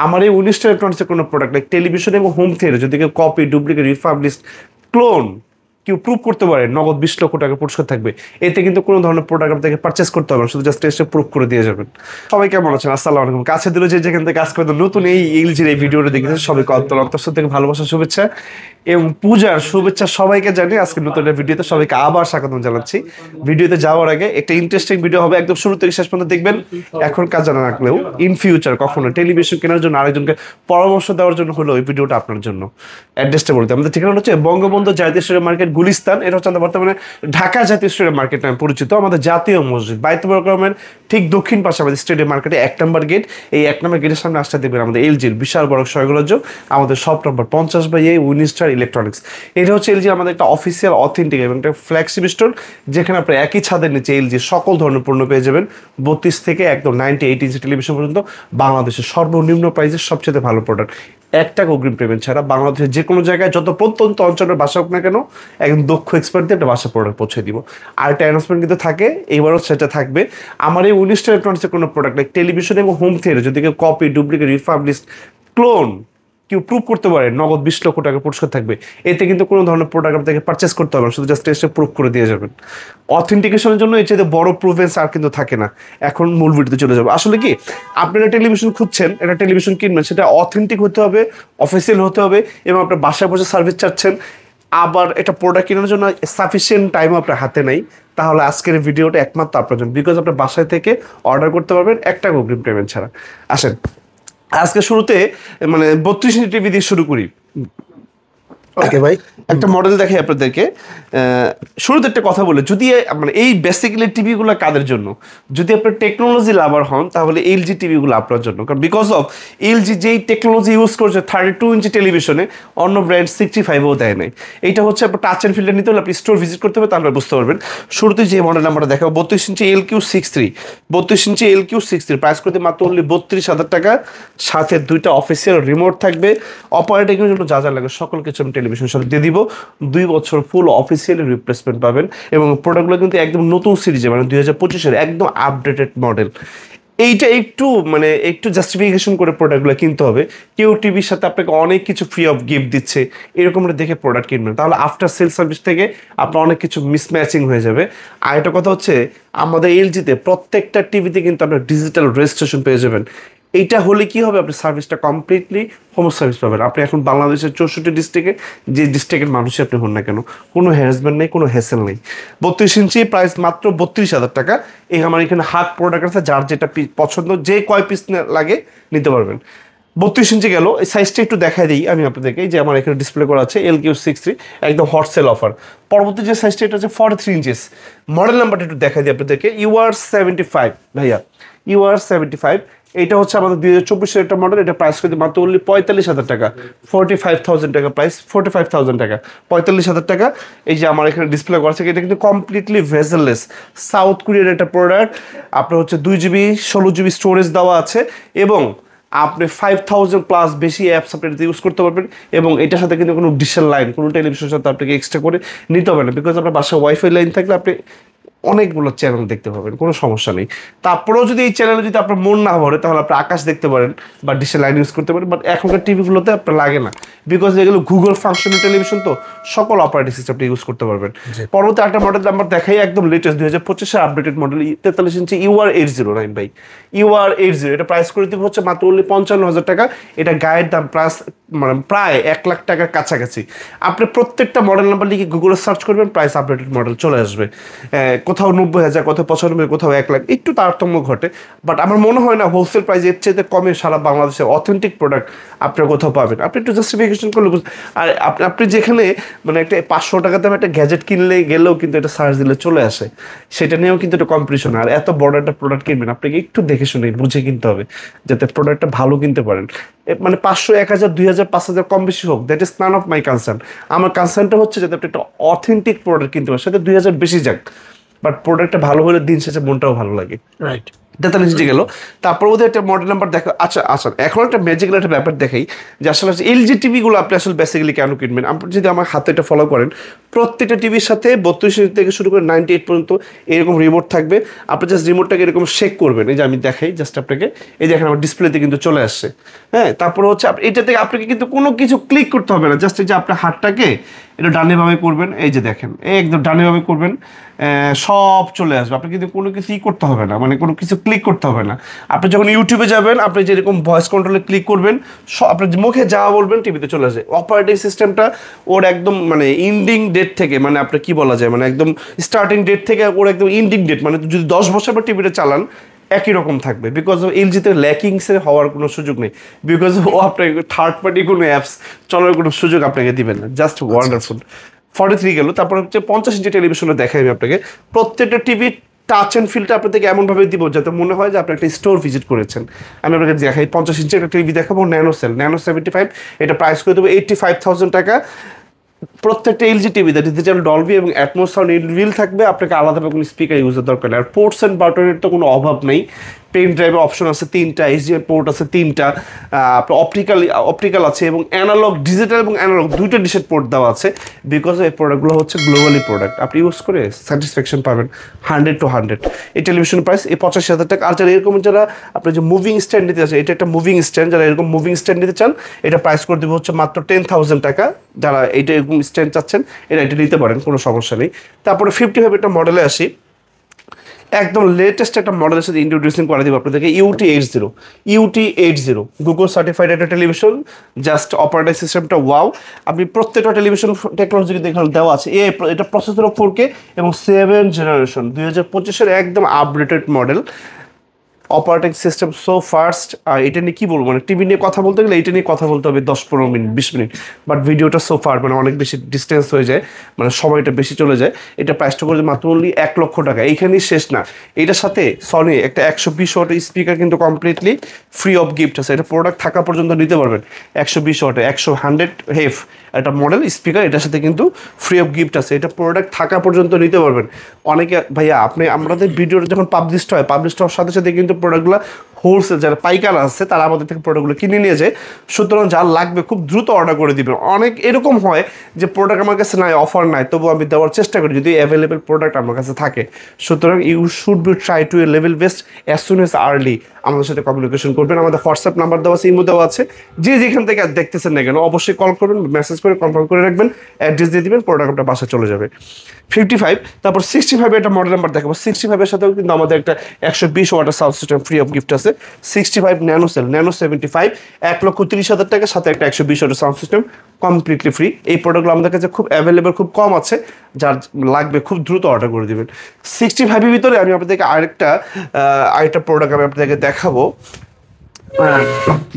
আমার এই 19টা ইলেকট্রনিক্সের কোনো প্রোডাক্ট লাইক টেলিভিশন এবং হোম থিয়েটার যদি কেউ কপি, ডুপ্লিকেট, রিফাবলিশড, ক্লোন কেউ প্রুভ করতে পারে, নগদ 20 লক্ষ টাকা পুরস্কার থাকবে। এতে কিন্তু কোনো ধরনের প্রোডাক্ট আপনাকে পারচেস করতে হবে না, শুধু জাস্ট এসে প্রুভ করে দিয়ে যাবেন। সবাই কেমন আছেন? আসসালামু আলাইকুম। কাছে দূরে যে যেখান থেকে কাজ করে নতুন এই এলজির এই ভিডিওটা দেখেছেন সবাইকে অন্তর থেকে ভালোবাসা, শুভেচ্ছা এবং পূজার শুভেচ্ছা সবাইকে জানিয়ে আজকে নতুন একটা ভিডিওতে সবাইকে আবার স্বাগতম জানাচ্ছি। ভিডিওতে যাওয়ার আগে একটা ইন্টারেস্টিং ভিডিও হবে, একদম শুরু থেকে শেষ পর্যন্ত দেখবেন। এখন কাজ জানা রাখলেও ইন ফিউচার কখনো টেলিভিশন কেনার জন্য আরেকজনকে পরামর্শ দেওয়ার জন্য হলো এই ভিডিওটা আপনার জন্য। অ্যাড্রেসটা বলতে আমাদের ঠিকানা হচ্ছে বঙ্গবন্ধু জাতীয় স্টেডিয়াম মার্কেট, গুলিস্তান। এটা হচ্ছে বর্তমানে ঢাকা জাতীয় স্টেডিয়াম মার্কেট নামে পরিচিত। আমাদের জাতীয় মসজিদ বাইতুল মোকাররমের ঠিক দক্ষিণ পাশে আমাদের স্টেডিয়াম মার্কেটে 1 নম্বর গেট। এই 1 নম্বর গেটের সামনে আসতে দেখবেন আমাদের এলজির বিশাল বড় সয়গলজ্জ, আমাদের shop number 50/A Winstar electronics. এটা হচ্ছে এলজি আমাদের একটা অফিসিয়াল, অথেন্টিক এবং একটা ফ্ল্যাগশিপ স্টোর, যেখানে আপনি একই ছাদের নিচে এলজি সকল ধরনের পণ্য পেয়ে যাবেন। 32 থেকে একদম 98 ইঞ্চি টেলিভিশন পর্যন্ত বাংলাদেশের সর্বনিম্ন প্রাইসের সবচেয়ে ভালো প্রোডাক্ট। 1 টাকা অগ্রিম পেমেন্ট ছাড়া বাংলাদেশের যে কোনো জায়গায় যত প্রত্যন্ত অঞ্চলের বাসা হোক না কেন, একদম দক্ষ এক্সপার্ট দিয়ে একটা বাসা প্রোডাক্ট পৌঁছে দিব। আর একটা অ্যানাউন্সমেন্ট কিন্তু থাকে, এইবারও সেটা থাকবে। আমার এই 19টা ইলেকট্রনিক্সের কোনো প্রোডাক্ট লাইক টেলিভিশন এবং হোম থিয়েটার যদি কেউ কপি, ডুপ্লিকেট, রিফাবলিশড, ক্লোন কেউ প্রুভ করতে পারে, নগদ 20 লক্ষ টাকা পুরস্কার থাকবে। এতে কিন্তু কোনো ধরনের প্রোডাক্ট আপনাকে পারচেস করতে হবে না, শুধু জাস্ট এসে প্রুভ করে দিয়ে যাবেন। অথেন্টিকেশনের জন্য এর চেয়ে বড় প্রুভেন্স আর কিন্তু থাকে না। এখন মূল ভিডিওতে চলে যাবো। আসলে কি, আপনারা টেলিভিশন খুঁজছেন, একটা টেলিভিশন কিনবেন, সেটা অথেন্টিক হতে হবে, অফিসিয়াল হতে হবে এবং আপনার বাসায় বসে সার্ভিস চাচ্ছেন, আবার এটা প্রোডাক্ট কেনার জন্য সাফিসিয়েন্ট টাইমও আপনার হাতে নেই, তাহলে আজকের ভিডিওটা একমাত্র আপনার জন্য। বিকজ আপনার বাসায় থেকে অর্ডার করতে পারবেন 1 টাকা অগ্রিম পেমেন্ট ছাড়া। আসেন আজকে শুরুতে 32 ইঞ্চি টিভি দিয়ে শুরু করি। ওকে ভাই, একটা মডেল দেখাই আপনাদেরকে। শুরুতে একটা কথা বলে, যদি এই বেসিক্যালি টিভিগুলো কাদের জন্য, যদি আপনার টেকনোলজি লাভার হন তাহলে এলজি টিভিগুলো আপনার জন্য। কারণ বিকজ অফ এলজি যেই টেকনোলজি ইউজ করছে 32 ইঞ্চি টেলিভিশনে, অন্য ব্র্যান্ড 65ও দেয় নাই। এইটা হচ্ছে আপনার টাচ অ্যান্ড ফিল্টার নিতে হলে আপনি স্টোর ভিজিট করতে হবে, তাহলে বুঝতে পারবেন। শুরুতে যে মডেল নাম্বারটা দেখাবো 32 ইঞ্চি LQ63, 32 ইঞ্চি LQ63 প্রাইস করতে মাত্র অনলি 32,000 টাকা। সাথে 2টা অফিসিয়াল রিমোট থাকবে, অপারেটিংয়ের জন্য যা যা লাগে সকল কিছু আমি টেলিভিশনের সাথে দিয়ে দিব। 2 বছর ফুল অফিসিয়ালি রিপ্লেসমেন্ট পাবেন এবং প্রোডাক্টগুলো কিন্তু একদম নতুন সিরিজে, 2025-এর একদম আপডেটেড মডেল। এইটা একটু জাস্টিফিকেশন করে প্রোডাক্টগুলো কিনতে হবে। কেউ টিভির সাথে আপনাকে অনেক কিছু ফ্রি অফ গিফট দিচ্ছে, এরকমটা দেখে প্রোডাক্ট কিনবেন, তাহলে আফটার সেল সার্ভিস থেকে আপনার অনেক কিছু মিসম্যাচিং হয়ে যাবে। আর একটা কথা হচ্ছে, আমাদের এলজিতে প্রত্যেকটা টিভিতে কিন্তু আপনার ডিজিটাল রেজিস্ট্রেশন পেয়ে যাবেন। এইটা হলে কি হবে, আপনি সার্ভিসটা কমপ্লিটলি হোম সার্ভিস পাবেন। আপনি এখন বাংলাদেশের 64 ডিস্ট্রিক্টে যে ডিস্ট্রিক্টের মানুষই আপনি হন না কেন, কোনো হ্যারাসমেন্ট নেই, কোনো হ্যাসেল নেই। 32 ইঞ্চি প্রাইস মাত্র 32,000 টাকা। এই আমার এখানে হাত প্রোডাক্ট আছে, যার যেটা পছন্দ, যে কয় পিস লাগে নিতে পারবেন। 32 ইঞ্চি গেল। এই সাইজটা একটু দেখাই দিই আমি আপনাদেরকে, যে আমার এখানে ডিসপ্লে করা আছে LQ63, একদম হট সেল অফার। পরবর্তী যে সাইজটা, এটা হচ্ছে 43 ইঞ্চিস। মডেল নাম্বারটা একটু দেখাই দিই আপনাদেরকে, UR75 ভাইয়া, UR75। এটা হচ্ছে আমাদের 2024-এর একটা মডেল। এটা প্রাইস করতে মাত্র অনলি 45,000 টাকা, 45,000 টাকা প্রাইস, 45,000 টাকা, 45,000 টাকা। এই যে আমার এখানে ডিসপ্লে করা আছে, এটা কিন্তু কমপ্লিটলি ভেজেললেস সাউথ কোরিয়ার একটা প্রোডাক্ট। আপনার হচ্ছে 2GB 16GB স্টোরেজ দেওয়া আছে এবং আপনি 5,000+ বেশি অ্যাপস আপনি এটাতে ইউজ করতে পারবেন। এবং এটার সাথে কিন্তু কোনো ডিশের লাইন, কোনো টেলিভিশনের সাথে আপনাকে এক্সট্রা করে নিতে হবে না, বিকজ আপনার বাসায় ওয়াইফাই লাইন থাকলে আপনি অনেকগুলো চ্যানেল দেখতে পাবেন, কোনো সমস্যা নেই। তারপরেও যদি এই চ্যানেলে যদি আপনার মন না ভরে, তাহলে আপনি আকাশ দেখতে পারেন বা ডিশের লাইন ইউজ করতে পারেন। বাট এখনকার টিভিগুলোতে আপনার লাগে না, বিকজ এগুলো গুগল ফাংশনের টেলিভিশন, তো সকল অপারেটিং সিস্টেমটা ইউজ করতে পারবেন। পরবর্তী একটা মডেল নাম্বার দেখাই, একদম লেটেস্ট 2025-এর আপডেটেড মডেল 43 ইঞ্চি UR809 ভাই, UR80। এটা প্রাইস করে দিব হচ্ছে মাত্র অনলি 55,000 টাকা। এটা গায়ের দাম প্রায় 1 লাখ টাকার কাছাকাছি। আপনি প্রত্যেকটা মডেল নাম্বার লিখে গুগলে সার্চ করবেন, প্রাইস আপডেটেড মডেল চলে আসবে। কোথাও 90,000, কোথাও 95, কোথাও 1 লাখ, একটু তারতম্য ঘটে। বাট আমার মনে হয় না হোলসেল প্রাইস এর চেয়ে কমে সারা বাংলাদেশের অথেন্টিক প্রোডাক্ট আপনার কোথাও পাবেন। আপনি একটু জাস্টিফিকেশন করলে, আর আপনি যেখানে একটা 500 টাকা দামে একটা গ্যাজেট কিনলে গেলেও কিন্তু এটা সার্চ দিলে চলে আসে, সেটা নিয়েও কিন্তু একটা কম্পিটিশন। আর এত বড় একটা প্রোডাক্ট কিনবেন, আপনাকে একটু দেখে শুনে বুঝে কিনতে হবে, যাতে প্রোডাক্টটা ভালো কিনতে পারেন। 500, 1000, 2000, 5000 কম বেশি হোক, that is none of my concern. আমার কনসার্নটা হচ্ছে যাতে আপনি একটা অথেন্টিক প্রোডাক্ট কিনতে পারেন, সাথে 2000 বেশি যাক, বাট প্রোডাক্টটা ভালো হলে দিন শেষে মনটাও ভালো লাগে। রাইট। তেতাল্লিশ ইঞ্চি গেল। তারপর ওদের একটা মডেল নাম্বার দেখো। আচ্ছা আচ্ছা, এখন একটা ম্যাজিক্যাল একটা ব্যাপার দেখাই যে আসলে এলজি টিভিগুলো আপনি আসলে বেসিক্যালি কেন কিনবেন। আপনি যদি আমার হাতে এটা ফলো করেন, প্রত্যেকটা টিভির সাথে 32 ইঞ্চি থেকে শুরু করে 98 পর্যন্ত এরকম রিমোট থাকবে। আপনি জাস্ট রিমোটটাকে এরকম শেক করবেন, এই যে আমি দেখাই জাস্ট আপনাকে, এই দেখেন আমার ডিসপ্লেতে কিন্তু চলে আসছে। হ্যাঁ, তারপর হচ্ছে এটা থেকে আপনাকে কিন্তু কোনো কিছু ক্লিক করতে হবে না, জাস্ট এই যে আপনার হাতটাকে এটা ডানে বামে করবেন, এই যে দেখেন একদম ডানে বামে করবেন, সব চলে আসবে। আপনি কিন্তু কোনো কিছুই করতে হবে না, মানে কোনো কিছু ক্লিক করতে হবে না। আপনি যখন ইউটিউবে যাবেন, আপনি যেরকম ভয়েস কন্ট্রোলে ক্লিক করবেন, আপনার মুখে যা বলবেন টিভিতে চলে আসে। অপারেটিং সিস্টেমটা ওর একদম মানে ইন্ডিং ডেট থেকে, মানে আপনার কি বলা যায়, মানে একদম স্টার্টিং ডেট থেকে ওর একদম ইন্ডিং ডেট, মানে যদি 10 বছর পর টিভিটা চালান একই রকম থাকবে। বিকজ এলজিতে ল্যাকিংসের হওয়ার কোনো সুযোগ নেই, বিকজ ও আপনাকে থার্ড পার্টি কোনো অ্যাপস চলার কোনো সুযোগ আপনাকে দিবেন না। Just wonderful. 43 গেল। তারপর হচ্ছে 50 ইঞ্চি টেলিভিশনে দেখাই আমি আপনাকে। প্রত্যেকটা টিভি টাচ অ্যান্ড ফিলটা আপনাদেরকে এমনভাবে দিব যাতে মনে হয় যে আপনি একটা স্টোর ভিজিট করেছেন। আমি আপনাকে দেখাই 50 ইঞ্চি একটা টিভি দেখাবো, ন্যানো সেল, ন্যানো 75। এটা প্রাইস করে দেবো 85,000 টাকা। প্রত্যেকটা এলজি টিভিতে ডিজিটাল ডলবি এবং অ্যাটমোস সাউন্ড ইনবিল থাকবে, আপনাকে আলাদাভাবে কোনো স্পিকার ইউজের দরকার নেই। আর পোর্টস অ্যান্ড বাটনের তো কোনো অভাব নেই। পেন ড্রাইভের অপশন আছে 3টা, এইচডিএমআই পোর্ট আছে 3টা, আপনার অপটিক্যাল আছে এবং অ্যানালগ, ডিজিটাল এবং অ্যানালগ 2টা ডিশের পোর্ট দেওয়া আছে। বিকজ এই প্রোডাক্টগুলো হচ্ছে গ্লোবালি প্রোডাক্ট, আপনি ইউজ করে স্যাটিসফ্যাকশন পাবেন 100 to 100। এই টেলিভিশন প্রাইস এই 85,000 টাকা। আর যারা এরকম যারা আপনি যে মুভিং স্ট্যান্ড নিতে চান, এটা একটা মুভিং স্ট্যান্ড, যারা এরকম মুভিং স্ট্যান্ড নিতে চান এটা প্রাইস করে দেবো হচ্ছে মাত্র 10,000 টাকা। যারা এইটা এরকম স্ট্যান্ড চাচ্ছেন এটা নিতে পারেন, কোনো সমস্যা নেই। তারপরে 55 একটা মডেলে আসি, একদম লেটেস্ট একটা মডেলের সাথে ইন্ট্রোডিউসিং করে দিব আপনাদেরকে। UT80 গুগল সার্টিফাইড একটা টেলিভিশন, জাস্ট অপারেটিং সিস্টেমটা ওয়াও। আপনি প্রত্যেকটা টেলিভিশন টেকনোলজি কিন্তু এখানে দেওয়া আছে। এটা প্রসেসর 4K এবং 7 জেনারেশন 2025-এর একদম updated model. Operating system so fast. আর এটা নিয়ে কী বলবো, মানে টিভি নিয়ে কথা বলতে গেলে এটা নিয়ে কথা বলতে হবে 10-15 মিনিট 20 মিনিট, বাট ভিডিওটা সো ফার মানে অনেক বেশি ডিস্টেন্স হয়ে যায়, মানে সময়টা বেশি চলে যায়। এটা প্রাইসটা করে মাত্র অনলি 1 লক্ষ টাকা। এইখানেই শেষ না, এটার সাথে সনি একটা 120 ওয়াটের স্পিকার কিন্তু কমপ্লিটলি ফ্রি অফ গিফট আছে। এটা প্রোডাক্ট থাকা পর্যন্ত নিতে পারবেন। 120 ওয়াটের 100 হেফ একটা মডেল স্পিকার, এটার সাথে কিন্তু ফ্রি অফ গিফট আছে। এটা প্রোডাক্ট থাকা পর্যন্ত নিতে পারবেন। অনেকে ভাইয়া আমাদের ভিডিওটা যখন পাবলিশ হওয়ার সাথে সাথে কিন্তু প্রোডাক্টগুলো হোলসেল যারা পাইকার আছে তারা আমাদের থেকে প্রোডাক্টগুলো কিনে নিয়ে যায়। সুতরাং যার লাগবে খুব দ্রুত অর্ডার করে দিবেন। অনেক এরকম হয় যে প্রোডাক্ট আমার কাছে নাই, অফার নাই, তবু আমি দেওয়ার চেষ্টা করি যদি অ্যাভেলেবেল প্রোডাক্ট আমার কাছে থাকে। সুতরাং you should be try to a level best as soon as early. আমাদের সাথে কমিউনিকেশন করবেন, আমাদের হোয়াটসঅ্যাপ নাম্বার দেওয়া আছে, ইমো দেওয়া আছে। যে যেখান থেকে দেখতেছেন না কেন অবশ্যই কল করবেন, মেসেজ করে কনফার্ম করে রাখবেন, অ্যাড্রেস দিয়ে দিবেন, প্রোডাক্ট আপনার বাসায় চলে যাবে। 55, তারপর 65 একটা মডেল নাম্বার দেখাবো। 65-এর সাথেও কিন্তু আমাদের একটা 120 ওয়াটের sound system free of gift আছে। 65 ন্যানো সেল, ন্যানো 75, 1,30,000 টাকা, সাথে একটা 120 ওয়াটের সাউন্ড সিস্টেম কমপ্লিটলি ফ্রি। এই প্রোডাক্টগুলো আমাদের কাছে খুব অ্যাভেলেবেল, খুব কম আছে, যার লাগবে খুব দ্রুত অর্ডার করে দেবেন। 65-এর ভিতরে আমি আপনাদেরকে আরেকটা প্রোডাক্ট আমি আপনাদেরকে দেখাবো।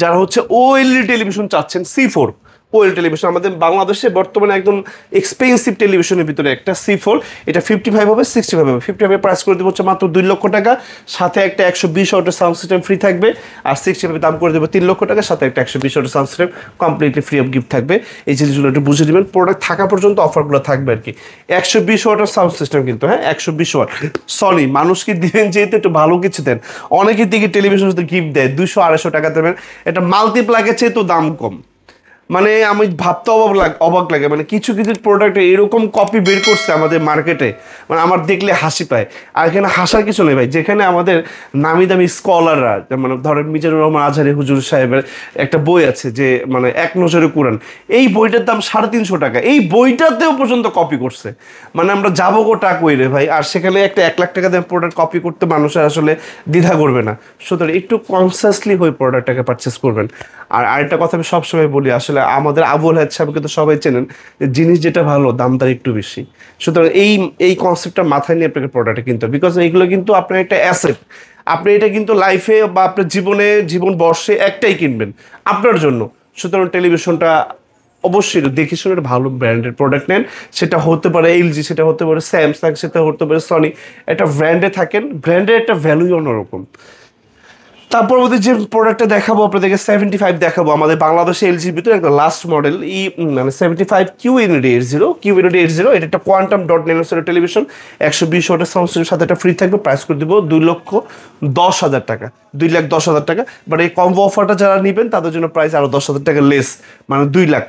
যারা হচ্ছে ওএলইডি টেলিভিশন চাচ্ছেন, C4 ওএল টেলিভিশন আমাদের বাংলাদেশে বর্তমানে একদম এক্সপেন্সিভ টেলিভিশনের ভিতরে একটা C4। এটা 55 হবে, 65 হবে। 55 প্রাইস করে দেবো হচ্ছে মাত্র 2 লক্ষ টাকা, সাথে একটা 120 ওয়াটের সাউন্ড সিস্টেম ফ্রি থাকবে। আর 65 দাম করে দেবো 3 লক্ষ টাকা, সাথে একটা 120 ওয়াটের sound system completely free of gift থাকবে। এই জিনিসগুলো একটু বুঝে নেবেন, প্রোডাক্ট থাকা পর্যন্ত অফারগুলো থাকবে আর কি। 120 ওয়াটের সাউন্ড সিস্টেম কিন্তু, হ্যাঁ 120 ওয়াট। সরি, মানুষকে দিবেন যেহেতু একটু ভালো কিছু দেন। অনেকের দিকে টেলিভিশন গিফট দেয় 200-250 টাকা দেবেন, এটা মাল্টিপ্লাগের চেয়ে তো দাম কম। মানে আমি ভাবতে অবাক লাগে, মানে কিছু কিছু প্রোডাক্টে এরকম কপি বের করছে আমাদের মার্কেটে, মানে আমার দেখলে হাসি পায়। আর এখানে হাসার কিছু নেই ভাই, যেখানে আমাদের নামি দামি স্কলাররা, মানে ধরেন মিজানুর রহমান আজহারি হুজুর সাহেবের একটা বই আছে যে মানে এক নজরে কুরআন, এই বইটার দাম 350 টাকা, এই বইটাতেও পর্যন্ত কপি করছে। মানে আমরা যাবো গোটা কই রে ভাই, আর সেখানে একটা 1 লাখ টাকা দিয়ে প্রোডাক্ট কপি করতে মানুষের আসলে দ্বিধা করবে না। সুতরাং একটু কনসিয়াসলি হয়ে প্রোডাক্টটাকে পারচেস করবেন। আর আরেকটা কথা আমি সবসময় বলি, আসলে আমাদের আবুল হায়াত সাহেবকে তো সবাই চেনেন, যে যেটা ভালো দাম তার একটু বেশি। সুতরাং এই কনসেপ্টটা মাথায় নিয়ে আপনাকে প্রোডাক্টটা কিনতে হবে, বিকজ এইগুলো কিন্তু আপনার একটা অ্যাসেট। আপনি এটা কিন্তু লাইফে বা আপনার জীবন বর্ষে একটাই কিনবেন আপনার জন্য। সুতরাং টেলিভিশনটা অবশ্যই দেখে শুনে ভালো ব্র্যান্ডের প্রোডাক্ট নেন। সেটা হতে পারে এলজি, সেটা হতে পারে স্যামসাং, সেটা হতে পারে সনি। একটা ব্র্যান্ডে থাকেন, ব্র্যান্ডের একটা ভ্যালুই অন্যরকম। তারপর আমাদের যে প্রোডাক্টটা দেখাবো আপনাদেরকে 75 দেখাবো, আমাদের বাংলাদেশে এলজির ভিতরে একটা লাস্ট মডেল মানে 75 কিউ80 এটা একটা কোয়ান্টাম ডট ন্যানোসেল টেলিভিশন, 120 ওয়াটের সাউন্ড সিস্টেমের সাথে একটা ফ্রি থাকবে। প্রাইস করে দিব 2,10,000 টাকা, 2,10,000 টাকা। বাট এই কম্বো অফারটা যারা নেবেন তাদের জন্য প্রাইস আরো 10,000 টাকা লেস, মানে 2 লাখ।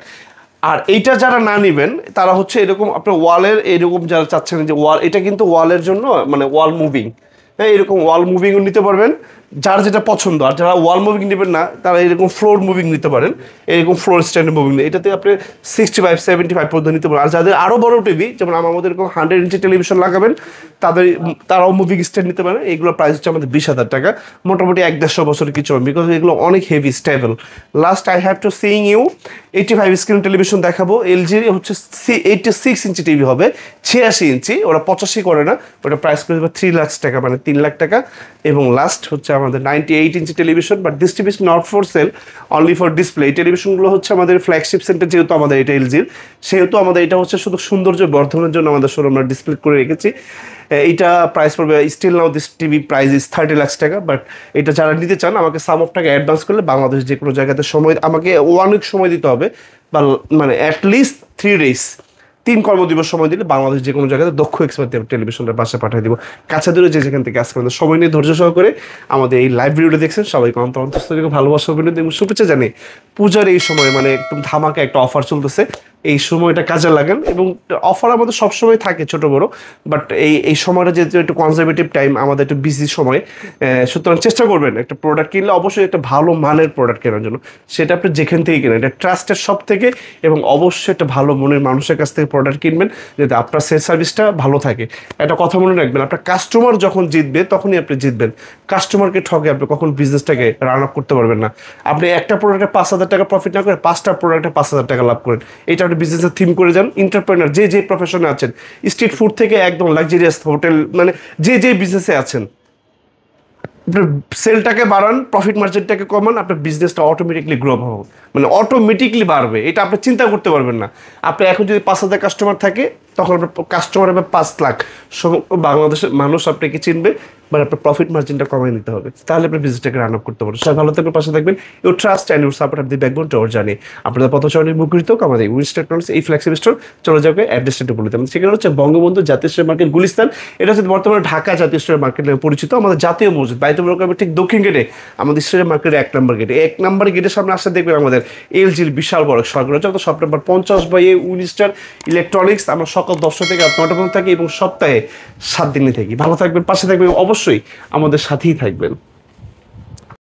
আর এইটা যারা না নেবেন তারা হচ্ছে এরকম আপনার ওয়ালের এরকম যারা চাচ্ছেন যে ওয়াল, এটা কিন্তু ওয়ালের জন্য মানে ওয়াল মুভিং, হ্যাঁ এরকম ওয়াল মুভিংও নিতে পারবেন যার যেটা পছন্দ। আর যারা ওয়াল মুভিং নেবেন না তারা এরকম ফ্লোর মুভিং নিতে পারেন, এরকম ফ্লোর স্ট্যান্ড মুভিং, এটাতে আপনি 65-75 পর্যন্ত নিতে পারেন। আর যাদের আরও বড় টিভি, যেমন আমাদের এরকম 100 ইঞ্চি টেলিভিশন লাগাবেন তারাও মুভিং স্ট্যান্ড নিতে পারেন। এগুলোর প্রাইস হচ্ছে আমাদের 20,000 টাকা, মোটামুটি 1-1.5 বছরের কিছু, বিকজ এগুলো অনেক heavy stable. Last I have to seeing you 85 screen television দেখাবো। এলজির হচ্ছে 86 ইঞ্চি টিভি হবে, 86 ইঞ্চি, ওরা 85 করে না, ওটা প্রাইস করে দেবে 3 লাখ টাকা, মানে 3 লাখ টাকা। এবং লাস্ট হচ্ছে আমাদের 98 ইঞ্চি television, but this TV is not for sale, only for display. এই টেলিভিশনগুলো হচ্ছে আমাদের ফ্ল্যাগশিপ সেন্টার, যেহেতু আমাদের এটা এলজির, সেহেতু আমাদের এটা হচ্ছে শুধু সৌন্দর্য বর্ধনের জন্য আমাদের শোরুম আমরা ডিসপ্লে করে রেখেছি। এইটা প্রাইস পড়বে still now this TV price is 30 lakh taka. But এটা যারা নিতে চান আমাকে সাম অফ টাকা অ্যাডভান্স করলে বাংলাদেশ যে কোনো জায়গাতে সময়, আমাকে 1 উইক সময় দিতে হবে, বা মানে অ্যাটলিস্ট 3 ডেজ, 3 কর্মদিবস সময় দিলে বাংলাদেশ যে কোনো জায়গাতে দক্ষ এক্সপার্ট টেলিভিশনটা বাসা পাঠিয়ে দিব। কাছে দূরে যে যেখান থেকে আজকে আমাদের সময় নিয়ে ধৈর্য সহকারে আমাদের এই লাইভ ভিডিওটা দেখছেন, সবাইকে অন্তঃস্থ ভালোবাসা অভিনন্দন এবং শুভেচ্ছা জানি। পূজার এই সময় মানে একদম ধামাকা একটা অফার চলতেছে, এই সময়টা কাজে লাগান। এবং অফার আমাদের সবসময় থাকে ছোট বড়, বাট এই সময়টা যেহেতু একটু কনজারভেটিভ টাইম, আমাদের একটু বিজি সময়, সুতরাং চেষ্টা করবেন একটা প্রোডাক্ট কিনলে অবশ্যই একটা ভালো মানের প্রোডাক্ট কেনার জন্য। সেটা আপনি যেখান থেকে কেনেন, এটা ট্রাস্টের সব থেকে, এবং অবশ্যই একটা ভালো মনের মানুষের কাছ থেকে প্রোডাক্ট কিনবেন যাতে আপনার সেল সার্ভিসটা ভালো থাকে। একটা কথা মনে রাখবেন, আপনার কাস্টমার যখন জিতবে তখনই আপনি জিতবেন। কাস্টমারকে ঠকে আপনি কখন বিজনেসটাকে রান আপ করতে পারবেন না। আপনি একটা প্রোডাক্টে 5,000 টাকা প্রফিট না করে 5টা প্রোডাক্টে 5,000 টাকা লাভ করেন, এটা আপনি বিজনেসের থিম করে যান। এন্টারপ্রেনার যে প্রফেশনে আছেন, স্ট্রিট ফুড থেকে একদম লাক্সারিয়াস হোটেল, মানে যে বিজনেসে আছেন, আপনার সেলটাকে বাড়ান, প্রফিট মার্জিনটাকে কমান, আপনার বিজনেসটা অটোমেটিকলি গ্রো হবে, মানে অটোমেটিকলি বাড়বে। এটা আপনি চিন্তা করতে পারবেন না। আপনি এখন যদি 5,000 কাস্টমার থাকে, তখন আপনার কাস্টমার হবে 5 লাখ, বাংলাদেশের মানুষ আপনাকে চিনবে, মানে আপনার প্রফিট মার্জিনটা কমিয়ে নিতে হবে, তাহলে আপনি বিজনেসটাকে রান আপ করতে পারবেন। সবাই ভালো থাকবেন, পাশে থাকবেন। Your trust and your support of the backbone to our journey. আপনাদের পথচরণে মুখরিত আমাদের উইনস্টার টেকনোলজি এই ফ্ল্যাগশিপ স্টোর চলে যাবে অ্যাড্রেসটা একটু বলে দেবেন। সেখানে হচ্ছে বঙ্গবন্ধু জাতীয় স্টোর মার্কেট গুলিস্তান, এটা হচ্ছে বর্তমানে ঢাকা জাতীয় স্টোর মার্কেট নামে পরিচিত। আমাদের জাতীয় মসজিদ বাইতুল মোকাররমের ঠিক দক্ষিণ গেটে, আমাদের স্টোর মার্কেটের 1 নম্বর গেটে, 1 নম্বর গেটের সামনে আসতে দেখবেন আমাদের এলজির বিশাল বড় স্বর্গরাজ্য, shop number 50/A Winstar electronics. আমরা সকাল 10টা থেকে 9টা পর্যন্ত থাকি এবং সপ্তাহে 7 দিনই থাকি। ভালো থাকবেন, পাশে থাকবেন, অবশ্যই আমাদের সাথেই থাকবেন।